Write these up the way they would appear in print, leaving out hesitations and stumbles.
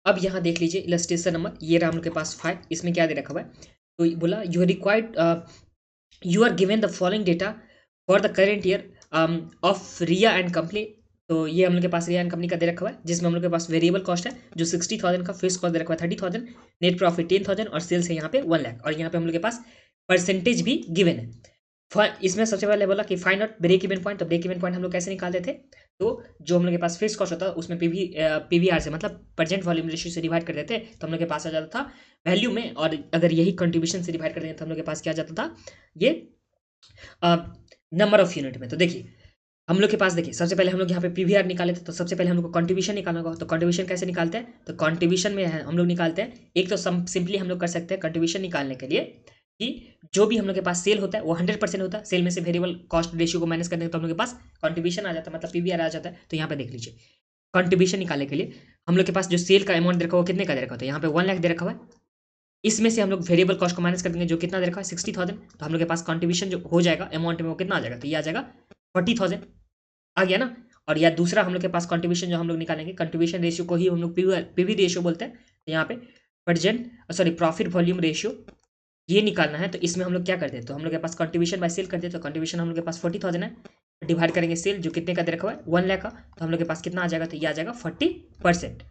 अब यहाँ देख लीजिए इलस्ट्रेशन नंबर, ये रहा हम लोग के पास 5, इसमें क्या दे रखा हुआ है, तो बोला you required you are given the following data for the current year of Riya and company. तो ये हम लोग के पास रिया एंड कंपनी का दे रखा हुआ है, जिसमें हम लोग के पास वेरिएबल कॉस्ट है जो 60,000 का, फिक्स कॉस्ट दे रखा है 30,000, नेट प्रॉफिट 10,000 और सेल्स है यहाँ पे 1 लाख, और यहाँ पे हम लोग के पास परसेंटेज भी गिवन है। इसमें सबसे पहले बोला कि find out break even point. तो ब्रेक इवन पॉइंट हम लोग कैसे निकालते थे, तो जो हम लोग के पास फिक्स कॉस्ट होता है उसमें पीवीआर से मतलब प्रेजेंट वॉल्यूम रेशियो से डिवाइड कर देते, तो हम लोग के पास आ जाता था वैल्यू में, और अगर यही कंट्रीब्यूशन से डिवाइड कर देते तो हम लोग के पास क्या आ जाता था, ये नंबर ऑफ यूनिट में। तो देखिए हम लोग के पास, देखिए सबसे पहले हम लोग यहाँ पे पीवीआर निकाले थे, तो सबसे पहले हम लोग को कंट्रीब्यूशन निकालना होगा। तो कंट्रीब्यूशन कैसे निकालते हैं, तो कंट्रीब्यूशन में हम लोग निकालते हैं, एक तो सिंपली हम लोग कर सकते हैं कंट्रीब्यूशन निकालने के लिए कि जो भी हम लोग के पास सेल होता है वो 100% होता है, सेल में से वेरिएबल कॉस्ट रेशियो को माइनस करने तो हम लोग के पास कंट्रीब्यूशन आ जाता है, मतलब पीवीआर आ जाता है। तो यहाँ पे देख लीजिए कंट्रीब्यूशन निकालने के लिए हम लोग के पास जो सेल का अमाउंट दे रखा है वो कितने का दे रखा होता है, यहाँ पे 1 लाख दे रखा हुआ है, इसमें से हम लोग वेरिएबल कॉस्ट को माइनस कर देंगे जो कितना दे रखा है 60,000, तो हम लोग के पास कंट्रीब्यूशन जो हो जाएगा अमाउंट में वो कितना आ जाएगा, तो ये आ जाएगा 40,000, आ गया ना। और या दूसरा हम लोग के पास कंट्रीब्यूशन जो हम लोग निकालेंगे, कंट्रीब्यूशन रेशियो को ही हम लोग पीवी रेशियो बोलते हैं, तो यहाँ पे प्रॉफिट वॉल्यूम रेशियो ये निकालना है। तो इसमें हम लोग क्या करते हैं, तो हम लोग के पास कंट्रीब्यूशन बाय सेल करते हैं, तो कंट्रीब्यूशन हम लोग के पास 40,000 है, डिवाइड करेंगे सेल जो कितने का दे रखा हुआ है 1 लाख का, तो हम लोग के पास कितना आ जाएगा, तो ये आ जाएगा 40%।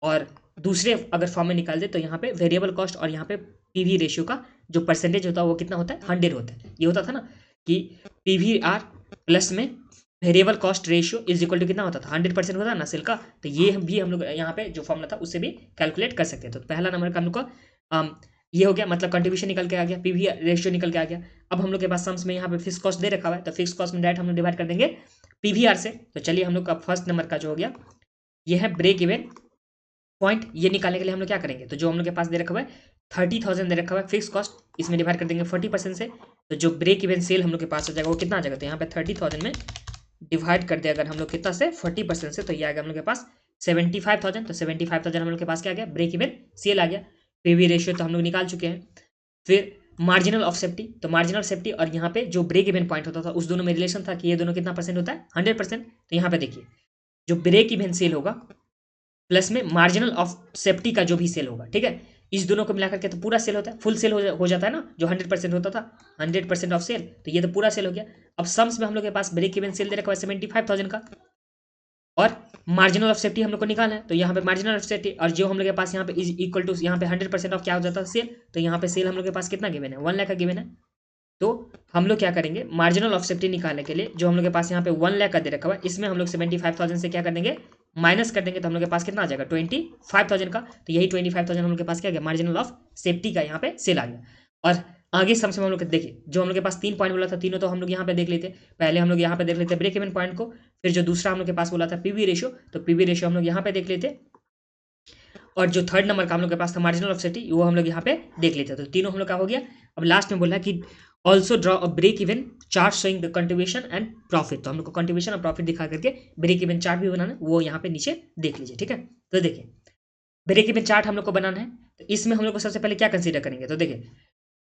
और दूसरे अगर फॉर्म में निकाल दे तो यहाँ पे वेरिएबल कॉस्ट और यहाँ पे पीवी रेशियो का जो परसेंटेज होता है वो कितना होता है 100 होता है। ये होता था ना कि पीवीआर प्लस में variable cost ratio is equal to कितना होता था 100% होता है ना सेल का। तो ये भी हम लोग यहाँ पे जो फॉर्मूला था उससे भी कैलकुलेट कर सकते हैं। तो पहला नंबर का हम लोग का ये हो गया, मतलब कंट्रीब्यूशन निकल के आ गया, पीवी रेशियो निकल के आ गया। अब हम लोग के पास सम्स में यहाँ पे फिक्स कॉस्ट दे रखा हुआ है, तो फिक्स कॉस्ट में डायरेक्ट हम लोग डिवाइड कर देंगे पीवीआर से। तो चलिए हम लोग का फर्स्ट नंबर का जो हो गया ये है ब्रेक इवन पॉइंट, ये निकालने के लिए हम लोग क्या करेंगे, तो जो हम लोग के पास दे रखा हुआ है 30,000 दे रखा हुआ है फिक्स कॉस्ट, इसमें डिवाइड कर देंगे 40% से, तो जो ब्रेक इवन सेल हम लोग के पास आ जाएगा वो कितना आ जाएगा, तो यहाँ पे 30,000 में डिवाइड कर दिया अगर हम लोग कितना से 40% से, तो ये आ गया हम लोग के पास 75,000। तो 75,000 हम लोग के पास क्या आ गया, ब्रेक इवन सेल आ गया। पीवी रेशियो तो हम लोग निकाल चुके हैं। फिर मार्जिनल ऑफ सेफ्टी, तो मार्जिनल सेफ्टी और यहाँ पे जो ब्रेक इवन पॉइंट होता था उस दोनों में रिलेशन था कि ये दोनों कितना परसेंट होता है 100%। तो यहाँ पे देखिए जो ब्रेक इवन सेल होगा प्लस में मार्जिनल ऑफ सेफ्टी का जो भी सेल होगा, ठीक है, इस दोनों को मिलाकर के तो पूरा सेल होता है, फुल सेल हो जाता है ना, जो 100% होता था 100% ऑफ सेल, तो ये तो पूरा सेल हो गया। अब सम्स में हम लोग के पास ब्रेक इवन सेल दे रखा है 75,000 का, और मार्जिनल ऑफ सेफ्टी हम लोग को निकालना है, तो यहाँ पे मार्जिनल ऑफ सेफ्टी और जो हम लोग के पास यहाँ पे इज इक्वल टू यहाँ पे 100% ऑफ क्या हो जाता है सेल, तो यहाँ पे सेल हम लोग के पास कितना गिवन है 1 लाख का गिवन है। तो हम लोग क्या करेंगे, मार्जिनल ऑफ सेफ्टी निकालने के लिए जो हम लोग के पास यहाँ पे 1 लाख का दे रखा हुआ है, इसमें हम लोग 75,000 से क्या कर देंगे माइनस कर देंगे, तो हम लोग के पास कितना आ जाएगा 25,000 का। तो यही 25,000 हम लोग के पास क्या गया मार्जिनल ऑफ सेफ्टी का यहाँ पे सेल आ गया। और आगे सम से हम लोग देखिए जो हम लोग के पास 3 पॉइंट बोला था, तीनों तो हम लोग यहाँ पे देख लेते, पहले हम लोग यहाँ पे देख लेते ब्रेक इवन पॉइंट को, फिर जो दूसरा हम लोग के पास बोला था पीवी रेशियो, तो पीवी रेशियो हम लोग यहाँ पे देख लेते, और जो थर्ड नंबर का हम लोग के पास था मार्जिनल ऑफ सेफ्टी वो हम लोग यहाँ पे देख लेते। तो तीनों हम लोग का हो गया। अब लास्ट में बोला कि also draw a break even chart showing the contribution and profit, तो हम लोग को कंट्रीब्यूशन और प्रॉफिट दिखा करके ब्रेक इवन चार्ट भी बनाना है, वो यहाँ पे नीचे देख लीजिए, ठीक है। तो देखिए ब्रेक इवन चार्ट हम लोग को बनाना है, तो इसमें हम लोग को सबसे पहले क्या कंसीडर करेंगे, तो देखिए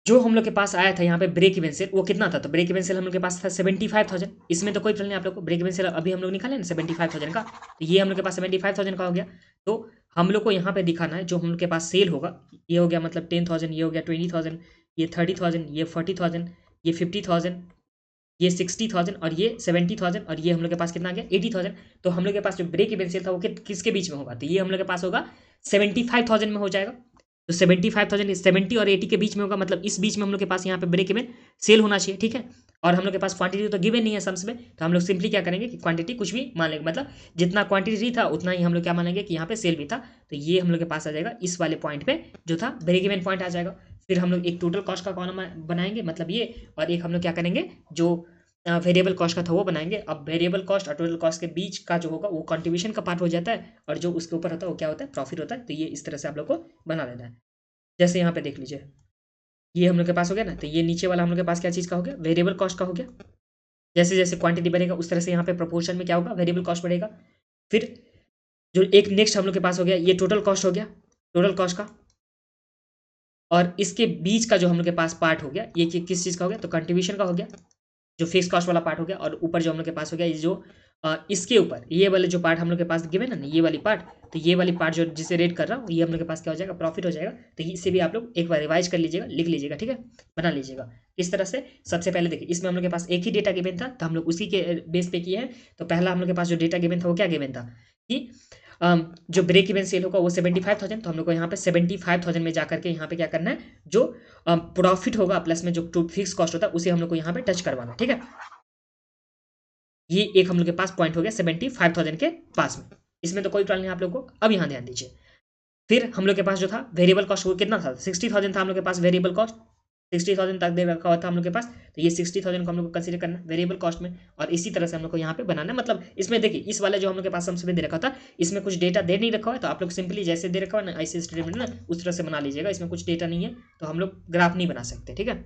जो हम लोग के पास आया था यहाँ पे ब्रेक इवन सेल वो कितना था, तो ब्रेक इवन सेल हम लोग के पास था 75,000, इसमें तो कोई प्रॉब्लम नहीं आप लोग को, ब्रेक इवन सेल अभी हम लोग निकाले ना 75,000 का, तो ये हम लोग के पास 75,000 का हो गया। तो हम लोग को यहाँ पे दिखाना है जो हम लोग के पास सेल होगा, ये हो गया मतलब 10,000, ये हो गया 20,000, ये 30,000, ये 40,000, ये 50,000, ये 60,000 और ये 70,000, और ये हम लोग के पास कितना आ गया 80,000। तो हम लोग के पास जो ब्रेक इवन सेल था वो किसके बीच में होगा, तो ये हम लोग के पास होगा 75,000 में हो जाएगा। तो 75,000 70 और 80 के बीच में होगा, मतलब इस बीच में हम लोग के पास यहाँ पे ब्रेक इवन सेल होना चाहिए, ठीक है। और हम लोग के पास क्वांटिटी तो गिवन नहीं है सम्स में, तो हम लोग सिंपली क्या करेंगे कि क्वांटिटी कुछ भी मान लेंगे, मतलब जितना क्वांटिटी था उतना ही हम लोग क्या मानेंगे कि यहाँ पे सेल भी था, तो ये हम लोग के पास आ जाएगा इस वाले पॉइंट पे जो था ब्रेक इवन पॉइंट आ जाएगा। फिर हम लोग एक टोटल कॉस्ट का कॉलम बनाएंगे, मतलब ये, और एक हम लोग क्या करेंगे जो वेरिएबल कॉस्ट का था वो बनाएंगे। अब वेरिएबल कॉस्ट और टोटल कॉस्ट के बीच का जो होगा वो कंट्रीब्यूशन का पार्ट हो जाता है, और जो उसके ऊपर होता है वो क्या होता है प्रॉफिट होता है। तो ये इस तरह से आप लोग को बना लेना है। जैसे यहाँ पे देख लीजिए ये हम लोग के पास हो गया ना, तो ये नीचे वाला हम लोग के पास क्या चीज़ का हो गया वेरिएबल कॉस्ट का हो गया। जैसे जैसे क्वांटिटी बढ़ेगा उस तरह से यहाँ पे प्रोपोर्शन में क्या होगा वेरिएबल कॉस्ट बढ़ेगा। फिर जो एक नेक्स्ट हम लोग के पास हो गया ये टोटल कॉस्ट हो गया, टोटल कॉस्ट का, और इसके बीच का जो हम लोग के पास पार्ट हो गया ये किस चीज़ का हो गया, तो कंट्रीब्यूशन का हो गया, जो फिक्स कॉस्ट वाला पार्ट हो गया। और ऊपर जो हम लोग के पास हो गया ये जो इसके ऊपर ये वाले जो पार्ट हम लोग के पास गिवन है ना, ये वाली पार्ट, तो ये वाली पार्ट जो जिसे रेट कर रहा हूँ, ये हम लोग के पास क्या हो जाएगा, प्रॉफिट हो जाएगा। तो इसे भी आप लोग एक बार रिवाइज कर लीजिएगा, लिख लीजिएगा, ठीक है, बना लीजिएगा। इस तरह से सबसे पहले देखिए, इसमें हम लोग के पास एक ही डेटा गिवन था, तो हम लोग उसी के बेस पे किए हैं। तो पहला हम लोग के पास जो डेटा गिवन था वो क्या गिवन था कि जो ब्रेक इवन सेल होगा वो 75,000, तो हम लोग को यहाँ पे 75,000 में जाकर के यहाँ पे क्या करना है, जो प्रॉफिट होगा प्लस में जो फिक्स कॉस्ट होता है उसे हम लोग को यहाँ पे टच करवाना है, ठीक है। ये एक हम लोग के पास पॉइंट हो गया 75,000 के पास में, इसमें तो कोई प्रॉब्लम नहीं आप लोग को। अब यहाँ ध्यान दीजिए, फिर हम लोग के पास जो था वेरिएबल कॉस्ट वो कितना था, 60,000 था हम लोग के पास वेरिएबल कॉस्ट, 60,000 तक दे रखा हुआ था हम लोग के पास। तो ये 60,000 को हम लोग को कंसीडर करना है वेरिएबल कॉस्ट में, और इसी तरह से हम लोग को यहाँ पे बनाना है। मतलब इसमें देखिए, इस वाले जो हम लोग के पास हमसे दे रखा था, इसमें कुछ डेटा दे नहीं रखा हुआ है, तो आप लोग सिंपली जैसे दे रखा हुआ ना ऐसे स्टेटमेंट ना उस तरह से बना लीजिएगा। इसमें कुछ डेटा नहीं है तो हम लोग ग्राफ नहीं बना सकते, ठीक है।